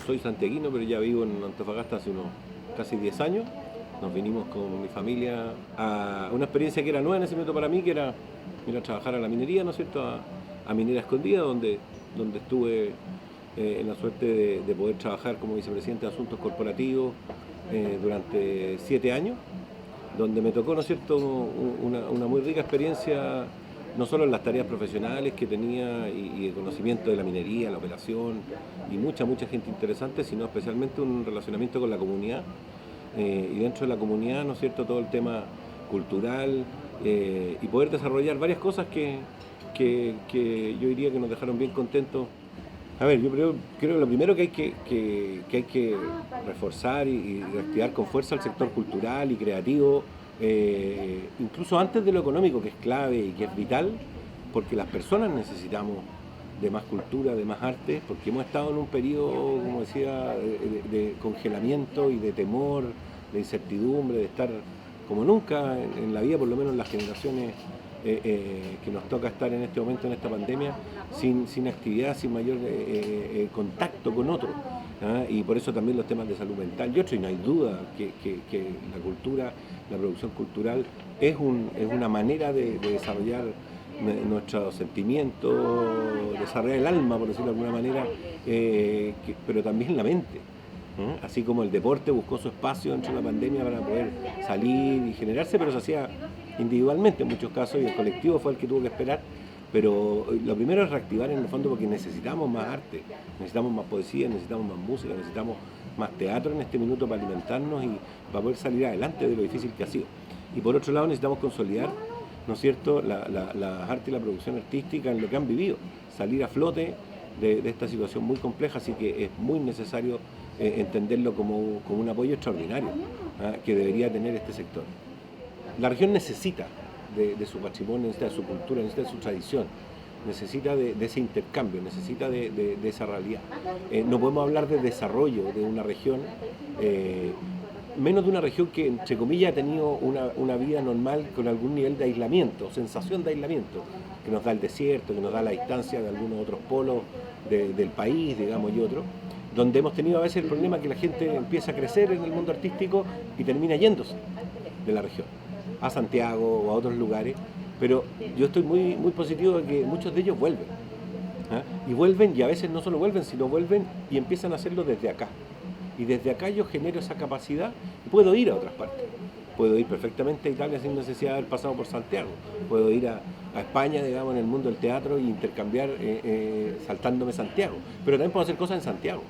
soy santiaguino, pero ya vivo en Antofagasta hace unos casi 10 años. Nos vinimos con mi familia a una experiencia que era nueva en ese momento para mí, que era ir a trabajar a la minería, ¿no es cierto? A Minera Escondida, donde estuve en la suerte de poder trabajar como vicepresidente de Asuntos Corporativos durante 7 años, donde me tocó, ¿no es cierto?, una muy rica experiencia, no solo en las tareas profesionales que tenía y el conocimiento de la minería, la operación y mucha gente interesante, sino especialmente un relacionamiento con la comunidad y dentro de la comunidad, ¿no es cierto?, todo el tema cultural y poder desarrollar varias cosas que yo diría que nos dejaron bien contentos. A ver, yo creo que lo primero que hay que reforzar y reactivar con fuerza el sector cultural y creativo, incluso antes de lo económico, que es clave y que es vital, porque las personas necesitamos de más cultura, de más arte, porque hemos estado en un periodo, como decía, de congelamiento y de temor, de incertidumbre, de estar como nunca en la vida, por lo menos en las generaciones que nos toca estar en este momento, en esta pandemia, sin actividad, sin mayor contacto con otros. ¿Ah? Y por eso también los temas de salud mental y otros, y no hay duda que la cultura, la producción cultural es una manera de desarrollar nuestros sentimientos, desarrollar el alma, por decirlo de alguna manera, pero también la mente. Así como el deporte buscó su espacio dentro de la pandemia para poder salir y generarse, pero se hacía individualmente en muchos casos y el colectivo fue el que tuvo que esperar. Pero lo primero es reactivar en el fondo porque necesitamos más arte, necesitamos más poesía, necesitamos más música, necesitamos más teatro en este minuto para alimentarnos y para poder salir adelante de lo difícil que ha sido. Y por otro lado necesitamos consolidar, ¿no es cierto?, la arte y la producción artística en lo que han vivido, salir a flote de esta situación muy compleja, así que es muy necesario entenderlo como un apoyo extraordinario que debería tener este sector. La región necesita de su patrimonio, necesita de su cultura, necesita de su tradición, necesita de ese intercambio, necesita de esa realidad. No podemos hablar de desarrollo de una región, menos de una región que, entre comillas, ha tenido una vida normal con algún nivel de aislamiento, sensación de aislamiento, que nos da el desierto, que nos da la distancia de algunos otros polos del país, digamos, y otros, donde hemos tenido a veces el problema que la gente empieza a crecer en el mundo artístico y termina yéndose de la región, a Santiago o a otros lugares, pero yo estoy muy positivo de que muchos de ellos vuelven. Y vuelven, y a veces no solo vuelven, sino vuelven y empiezan a hacerlo desde acá. Y desde acá yo genero esa capacidad y puedo ir a otras partes. Puedo ir perfectamente a Italia sin necesidad de haber pasado por Santiago. Puedo ir a España, digamos, en el mundo del teatro e intercambiar saltándome Santiago. Pero también puedo hacer cosas en Santiago.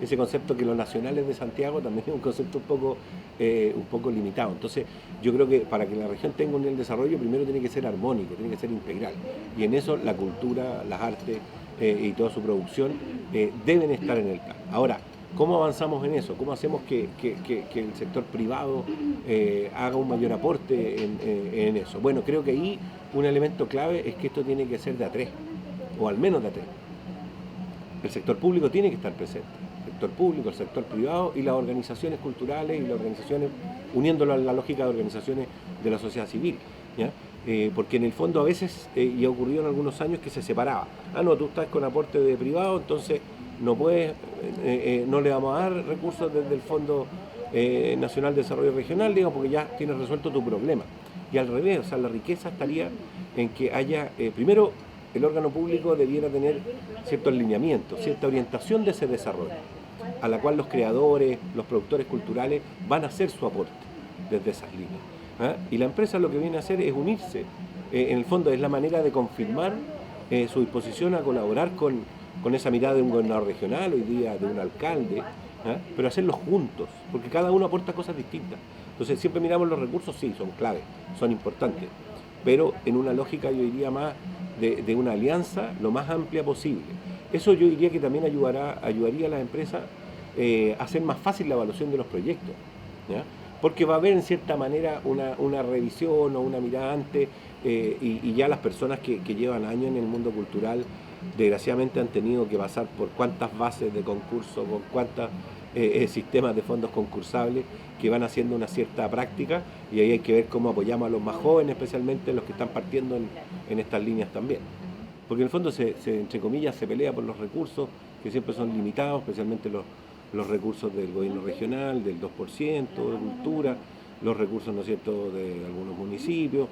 Ese concepto que los nacionales de Santiago también es un concepto un poco limitado. Entonces yo creo que para que la región tenga un nivel de desarrollo primero tiene que ser armónico, tiene que ser integral y en eso la cultura, las artes y toda su producción deben estar en el plan. Ahora, ¿cómo avanzamos en eso? ¿Cómo hacemos que el sector privado haga un mayor aporte en eso? Bueno, creo que ahí un elemento clave es que esto tiene que ser de a tres, o al menos de a tres. El sector público tiene que estar presente, el sector público, el sector privado y las organizaciones culturales y las organizaciones, uniéndolo a la lógica de organizaciones de la sociedad civil, ¿ya? Porque en el fondo a veces, y ha ocurrido en algunos años, que se separaba. No, tú estás con aporte de privado, entonces no puedes, no le vamos a dar recursos desde el Fondo Nacional de Desarrollo Regional, digamos, porque ya tienes resuelto tu problema. Y al revés, o sea, la riqueza estaría en que haya, primero, el órgano público debiera tener ciertos lineamientos, cierta orientación de ese desarrollo, a la cual los creadores, los productores culturales van a hacer su aporte desde esas líneas. Y la empresa lo que viene a hacer es unirse. En el fondo es la manera de confirmar su disposición a colaborar con esa mirada de un gobernador regional, hoy día de un alcalde, pero hacerlo juntos, porque cada uno aporta cosas distintas. Entonces siempre miramos los recursos, sí, son claves, son importantes, pero en una lógica, yo diría, más de una alianza lo más amplia posible. Eso yo diría que también ayudaría a las empresas a hacer más fácil la evaluación de los proyectos, ¿ya? Porque va a haber en cierta manera una revisión o una mirada antes y ya las personas que llevan años en el mundo cultural desgraciadamente han tenido que pasar por cuántas bases de concurso, por cuántos sistemas de fondos concursables que van haciendo una cierta práctica y ahí hay que ver cómo apoyamos a los más jóvenes, especialmente los que están partiendo en estas líneas también. porque en el fondo entre comillas, se pelea por los recursos que siempre son limitados, especialmente los recursos del gobierno regional, del 2% de cultura, los recursos, ¿no es cierto?, de algunos municipios,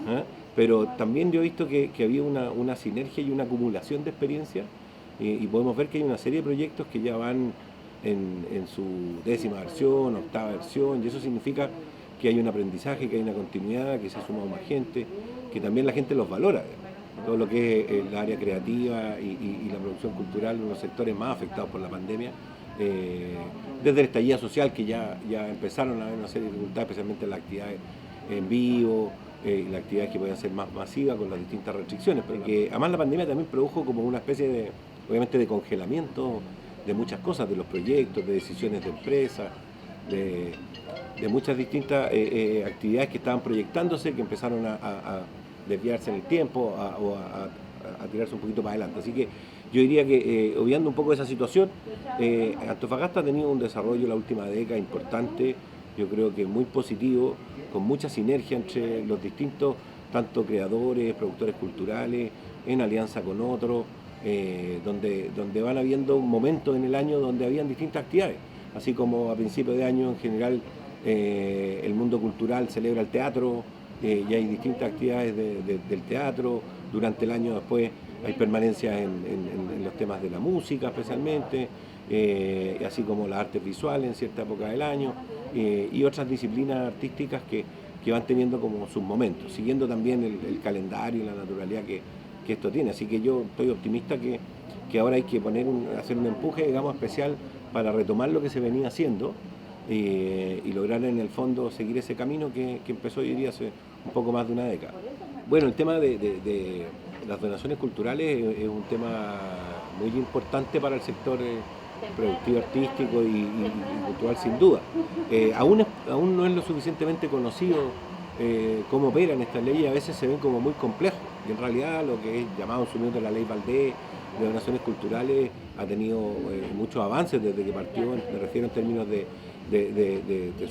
¿ah? Pero también yo he visto que había una sinergia y una acumulación de experiencia y podemos ver que hay una serie de proyectos que ya van en su 10ª versión, 8ª versión, y eso significa que hay un aprendizaje, que hay una continuidad, que se ha sumado más gente, que también la gente los valora, digamos. Todo lo que es el área creativa y la producción cultural, uno de los sectores más afectados por la pandemia, desde el estallido social, que ya empezaron a haber una serie de dificultades, especialmente en las actividades en vivo, las actividades que podían ser más masivas con las distintas restricciones, pero que además la pandemia también produjo como una especie de, obviamente, de congelamiento de muchas cosas, de los proyectos, de decisiones de empresas, de muchas distintas actividades que estaban proyectándose, que empezaron a desviarse en el tiempo o a tirarse un poquito para adelante. Así que yo diría que, obviando un poco esa situación, Antofagasta ha tenido un desarrollo en la última década importante, yo creo que muy positivo, con mucha sinergia entre los distintos, tanto creadores, productores culturales, en alianza con otros, donde van habiendo momentos en el año donde habían distintas actividades, así como a principios de año en general el mundo cultural celebra el teatro, y hay distintas actividades del teatro, durante el año después hay permanencias en los temas de la música especialmente, así como las artes visuales en cierta época del año, y otras disciplinas artísticas que van teniendo como sus momentos, siguiendo también el calendario y la naturalidad que esto tiene. Así que yo estoy optimista que ahora hay que hacer un empuje, digamos, especial para retomar lo que se venía haciendo y lograr en el fondo seguir ese camino que empezó, yo diría, hace un poco más de una década. Bueno, el tema de las donaciones culturales es un tema muy importante para el sector productivo, artístico y cultural, sin duda. Aún no es lo suficientemente conocido cómo operan estas leyes, a veces se ven como muy complejos, y en realidad lo que es llamado en su momento la ley Valdés de donaciones culturales ha tenido muchos avances desde que partió, me refiero en términos de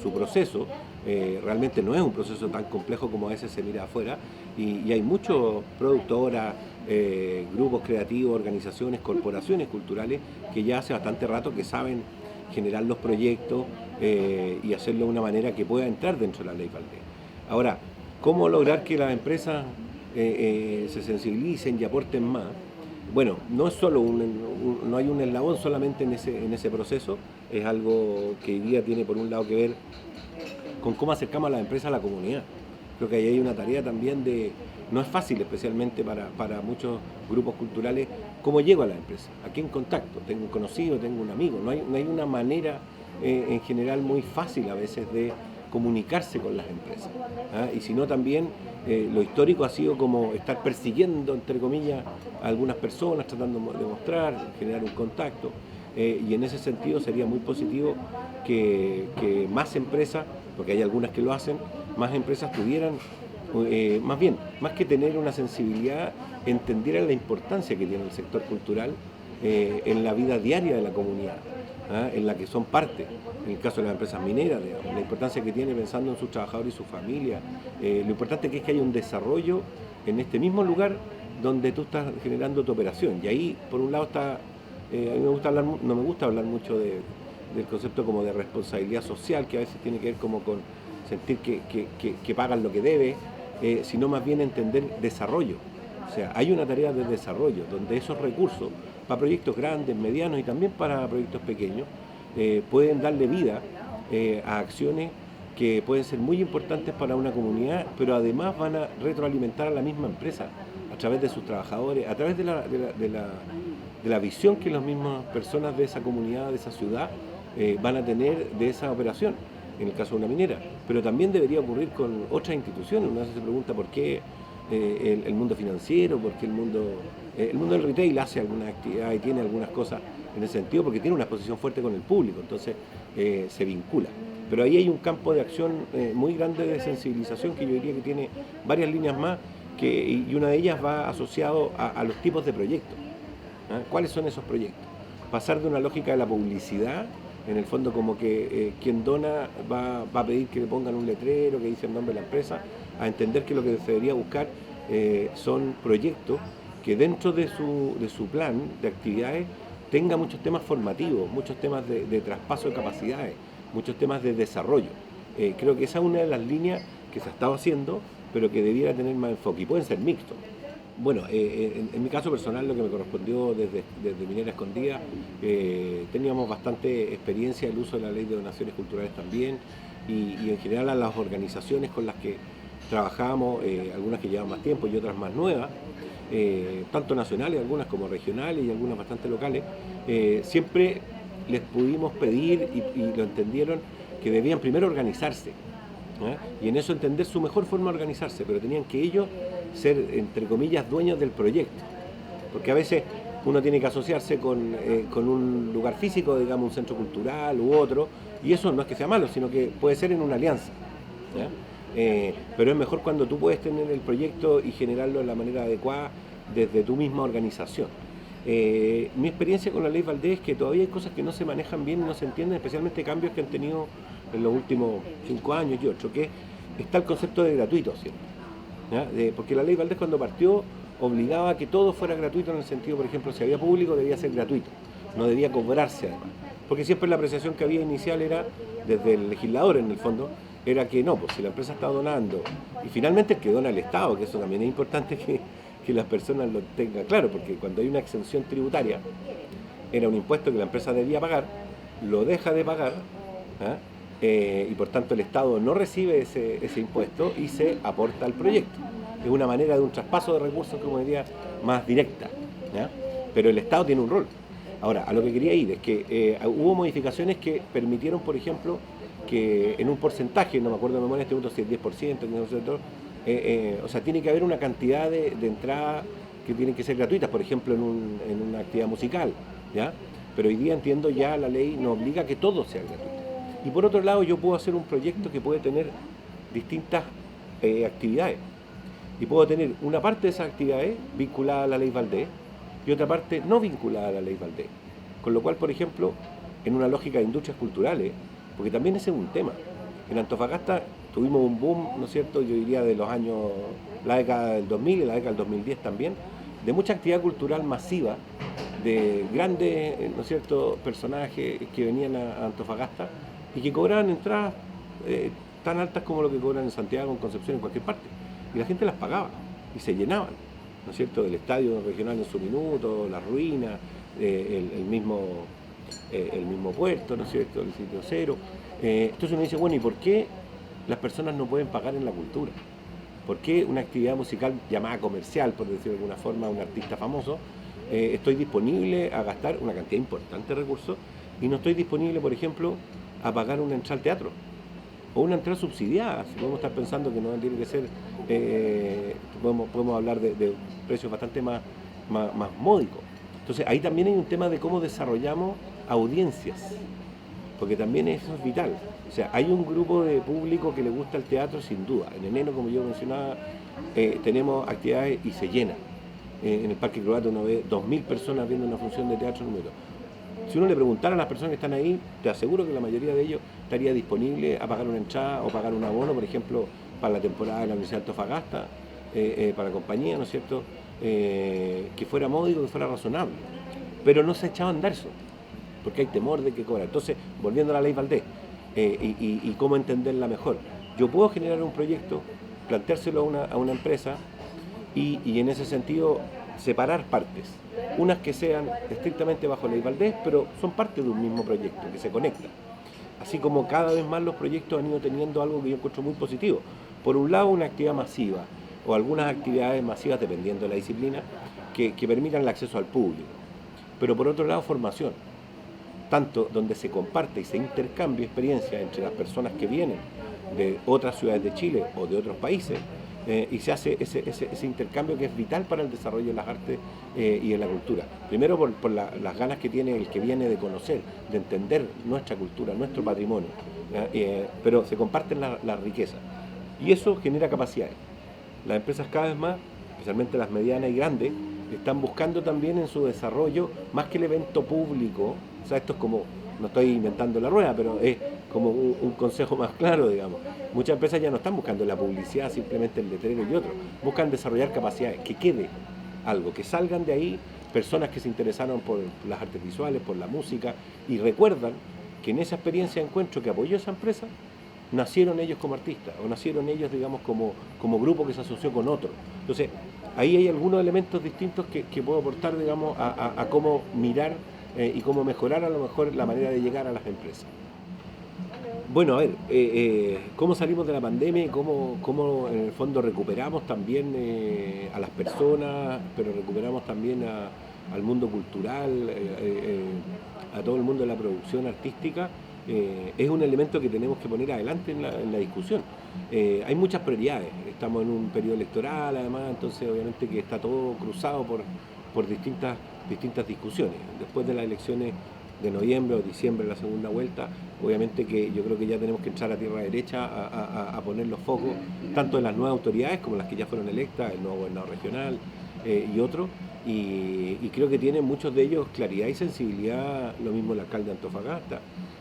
su proceso. Realmente no es un proceso tan complejo como a veces se mira afuera, y hay muchas productoras, grupos creativos, organizaciones, corporaciones culturales que ya hace bastante rato que saben generar los proyectos y hacerlo de una manera que pueda entrar dentro de la ley Valdés. Ahora, ¿cómo lograr que las empresas se sensibilicen y aporten más? Bueno, no es solo no hay un eslabón solamente en ese proceso, es algo que hoy día tiene por un lado que ver con cómo acercamos a las empresas a la comunidad. Creo que ahí hay una tarea también no es fácil, especialmente para muchos grupos culturales, cómo llego a la empresa, a quién contacto, tengo un conocido, tengo un amigo, no hay una manera en general muy fácil a veces de comunicarse con las empresas, ¿ah? Y si no también lo histórico ha sido como estar persiguiendo, entre comillas, a algunas personas, tratando de mostrar, generar un contacto, y en ese sentido sería muy positivo que más empresas, porque hay algunas que lo hacen, más empresas tuvieran, más que tener una sensibilidad, entendieran la importancia que tiene el sector cultural en la vida diaria de la comunidad, ¿ah? En la que son parte, en el caso de las empresas mineras, digamos, la importancia que tiene pensando en sus trabajadores y sus familias, lo importante que es que haya un desarrollo en este mismo lugar donde tú estás generando tu operación. Y ahí, por un lado, está, a mí no me gusta hablar mucho del concepto como de responsabilidad social, que a veces tiene que ver como con sentir que pagan lo que debe, sino más bien entender desarrollo. O sea, hay una tarea de desarrollo donde esos recursos, para proyectos grandes, medianos y también para proyectos pequeños, pueden darle vida a acciones que pueden ser muy importantes para una comunidad, pero además van a retroalimentar a la misma empresa a través de sus trabajadores, a través de la visión que las mismas personas de esa comunidad, de esa ciudad, van a tener de esa operación, en el caso de una minera. Pero también debería ocurrir con otras instituciones. Una vez se pregunta por qué el mundo financiero, por qué el mundo del retail hace alguna actividad y tiene algunas cosas en ese sentido, porque tiene una exposición fuerte con el público, entonces se vincula. Pero ahí hay un campo de acción muy grande de sensibilización que yo diría que tiene varias líneas más, y una de ellas va asociado a los tipos de proyectos. ¿Ah? ¿Cuáles son esos proyectos? Pasar de una lógica de la publicidad, en el fondo como que quien dona va a pedir que le pongan un letrero que dice el nombre de la empresa, a entender que lo que se debería buscar son proyectos que dentro de su plan de actividades tenga muchos temas formativos, muchos temas de traspaso de capacidades, muchos temas de desarrollo. Creo que esa es una de las líneas que se ha estado haciendo, pero que debiera tener más enfoque y pueden ser mixtos. Bueno, en mi caso personal, lo que me correspondió desde Minera Escondida, teníamos bastante experiencia del uso de la Ley de Donaciones Culturales también, y en general a las organizaciones con las que trabajábamos, algunas que llevan más tiempo y otras más nuevas, tanto nacionales, algunas como regionales y algunas bastante locales, siempre les pudimos pedir y lo entendieron que debían primero organizarse, y en eso entender su mejor forma de organizarse, pero tenían que ellos ser, entre comillas, dueños del proyecto, porque a veces uno tiene que asociarse con un lugar físico, digamos un centro cultural u otro, y eso no es que sea malo, sino que puede ser en una alianza, ¿ya? Pero es mejor cuando tú puedes tener el proyecto y generarlo de la manera adecuada desde tu misma organización. Mi experiencia con la ley Valdés es que todavía hay cosas que no se manejan bien y no se entienden, especialmente cambios que han tenido en los últimos 5 años y 8, que está el concepto de gratuito siempre, ¿ya? Porque la ley Valdés cuando partió obligaba a que todo fuera gratuito, en el sentido, por ejemplo, si había público debía ser gratuito, no debía cobrarse además, porque siempre la apreciación que había inicial era, desde el legislador en el fondo, era que no, pues si la empresa está donando, y finalmente el que dona al Estado, que eso también es importante que las personas lo tengan claro, porque cuando hay una exención tributaria, era un impuesto que la empresa debía pagar, lo deja de pagar, ¿ah? Y por tanto el Estado no recibe ese impuesto y se aporta al proyecto. Es una manera de un traspaso de recursos, como diría, más directa, ¿ya? Pero el Estado tiene un rol. Ahora, a lo que quería ir es que hubo modificaciones que permitieron, por ejemplo, que en un porcentaje, no me acuerdo de memoria en este momento si es 10%, o sea, tiene que haber una cantidad de entradas que tienen que ser gratuitas, por ejemplo, en una actividad musical, ¿ya? Pero hoy día entiendo ya la ley nos obliga a que todo sea gratuito. Y por otro lado, yo puedo hacer un proyecto que puede tener distintas actividades. Y puedo tener una parte de esas actividades vinculada a la ley Valdés y otra parte no vinculada a la ley Valdés. Con lo cual, por ejemplo, en una lógica de industrias culturales, porque también ese es un tema. En Antofagasta tuvimos un boom, ¿no es cierto?, yo diría de los años, la década del 2000 y la década del 2010 también, de mucha actividad cultural masiva, de grandes, ¿no es cierto?, personajes que venían a Antofagasta y que cobraban entradas tan altas como lo que cobran en Santiago, en Concepción, en cualquier parte. Y la gente las pagaba y se llenaban, ¿no es cierto?, del estadio regional en su minuto, las ruinas, el mismo puerto, ¿no es cierto?, el sitio cero. Entonces uno dice, bueno, ¿y por qué las personas no pueden pagar en la cultura? ¿Por qué una actividad musical llamada comercial, por decirlo de alguna forma, un artista famoso, estoy disponible a gastar una cantidad importante de recursos y no estoy disponible, por ejemplo, a pagar una entrada al teatro? O una entrada subsidiada, si podemos estar pensando que no tiene que ser, podemos hablar de precios bastante más módicos. Entonces ahí también hay un tema de cómo desarrollamos audiencias, porque también eso es vital. O sea, hay un grupo de público que le gusta el teatro sin duda. En enero, como yo mencionaba, tenemos actividades y se llena. En el Parque Croata uno ve 2.000 personas viendo una función de teatro número. Si uno le preguntara a las personas que están ahí, te aseguro que la mayoría de ellos estaría disponible a pagar una entrada o pagar un abono, por ejemplo, para la temporada de la Universidad de Antofagasta, para la compañía, ¿no es cierto?, que fuera módico, que fuera razonable. Pero no se echaba a andar eso, porque hay temor de que cobra. Entonces, volviendo a la ley Valdés, y cómo entenderla mejor. Yo puedo generar un proyecto, planteárselo a una empresa y en ese sentido separar partes. Unas que sean estrictamente bajo ley Valdés, pero son parte de un mismo proyecto, que se conectan. Así como cada vez más los proyectos han ido teniendo algo que yo encuentro muy positivo. Por un lado, una actividad masiva, o algunas actividades masivas, dependiendo de la disciplina, que permitan el acceso al público. Pero por otro lado, formación. Tanto donde se comparte y se intercambia experiencia entre las personas que vienen de otras ciudades de Chile o de otros países, y se hace ese intercambio que es vital para el desarrollo de las artes y de la cultura. Primero por las ganas que tiene el que viene de conocer, de entender nuestra cultura, nuestro patrimonio, pero se comparten las riquezas. Y eso genera capacidades. Las empresas cada vez más, especialmente las medianas y grandes, están buscando también en su desarrollo, más que el evento público, o sea, esto es como, no estoy inventando la rueda, pero es como un consejo más claro, digamos. Muchas empresas ya no están buscando la publicidad, simplemente el letrero y otro, buscan desarrollar capacidades, que quede algo, que salgan de ahí personas que se interesaron por las artes visuales, por la música, y recuerdan que en esa experiencia de encuentro que apoyó esa empresa, nacieron ellos como artistas, o nacieron ellos, digamos, como grupo que se asoció con otro. Entonces, ahí hay algunos elementos distintos que puedo aportar, digamos, a cómo mirar y cómo mejorar a lo mejor la manera de llegar a las empresas. Bueno, a ver, ¿cómo salimos de la pandemia y cómo en el fondo recuperamos también a las personas, pero recuperamos también al mundo cultural, a todo el mundo de la producción artística? Es un elemento que tenemos que poner adelante en la discusión. Hay muchas prioridades, estamos en un periodo electoral además, entonces obviamente que está todo cruzado por distintas discusiones. Después de las elecciones de noviembre o diciembre, la segunda vuelta, obviamente que yo creo que ya tenemos que entrar a tierra derecha a poner los focos, tanto en las nuevas autoridades como las que ya fueron electas, el nuevo gobernador regional y otros, y creo que tienen muchos de ellos claridad y sensibilidad, lo mismo el alcalde de Antofagasta,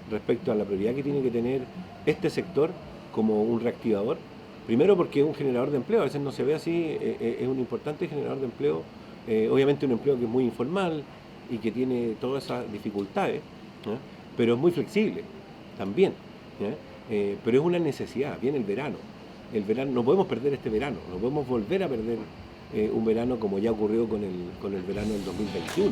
respecto a la prioridad que tiene que tener este sector como un reactivador, primero porque es un generador de empleo, a veces no se ve así, es un importante generador de empleo, obviamente un empleo que es muy informal, y que tiene todas esas dificultades, ¿ya? Pero es muy flexible también, ¿ya? Pero es una necesidad, viene el verano, no podemos perder este verano, no podemos volver a perder un verano como ya ocurrió con el verano del 2021.